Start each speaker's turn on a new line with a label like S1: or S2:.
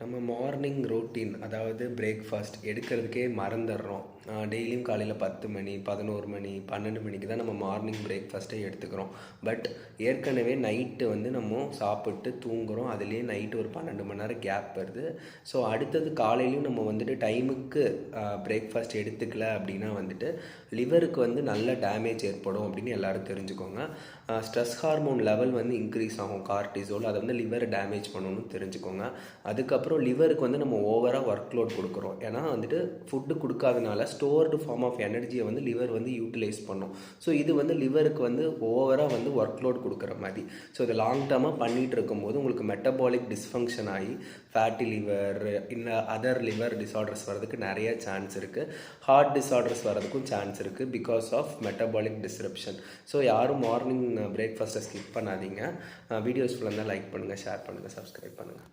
S1: நம்ம morning routine அதாவது breakfast எடுக்கிறதுக்கே மறந்துடுறோம். டெய்லியும் காலையில் 10 மணி 11 மணி 12 மணிக்கு தான் நம்ம மார்னிங் பிரேக்ஃபாஸ்ட்டே எடுத்துக்கிறோம். பட் ஏற்கனவே நைட்டு வந்து நம்ம சாப்பிட்டு தூங்குகிறோம். அதுலேயே நைட்டு ஒரு 12 மணி நேரம் கேப் வருது. ஸோ அடுத்தது காலையிலையும் நம்ம வந்துட்டு டைமுக்கு பிரேக்ஃபாஸ்ட் எடுத்துக்கல அப்படின்னா வந்துட்டு லிவருக்கு வந்து நல்ல டேமேஜ் ஏற்படும் அப்படின்னு எல்லோரும் தெரிஞ்சுக்கோங்க. ஸ்ட்ரெஸ் ஹார்மோன் லெவல் வந்து இன்க்ரீஸ் ஆகும், கார்டிசோல். அதை வந்து லிவரை டேமேஜ் பண்ணணும்னு தெரிஞ்சுக்கோங்க. அதுக்கப்புறம் லிவருக்கு வந்து நம்ம ஓவராக ஒர்க் லோட் கொடுக்குறோம். ஏன்னா வந்துட்டு ஃபுட்டு கொடுக்காதனால ஸ்டோர்டு ஃபார்ம் ஆஃப் எனர்ஜியை வந்து லிவர் வந்து யூட்டிலைஸ் பண்ணும். ஸோ இது வந்து லிவருக்கு வந்து ஓவராக வந்து ஒர்க் லோட் கொடுக்குற மாதிரி. ஸோ இது லாங் டேர்மாக பண்ணிகிட்டு இருக்கும்போது உங்களுக்கு மெட்டபாலிக் டிஸ்ஃபங்க்ஷன் ஆகி ஃபேட்டி லிவர் இன்னும் அதர் லிவர் டிஸார்டர்ஸ் வரதுக்கு நிறைய சான்ஸ் இருக்குது. ஹார்ட் டிஸார்டர்ஸ் வரதுக்கும் சான்ஸ் இருக்குது because of metabolic disruption. So யாரும் மார்னிங் பிரேக்ஃபாஸ்ட்டை ஸ்கிப் பண்ணாதீங்க. வீடியோஸ் ஃபுல்லாக லைக் பண்ணுங்கள், ஷேர் பண்ணுங்கள், சப்ஸ்கிரைப் பண்ணுங்கள்.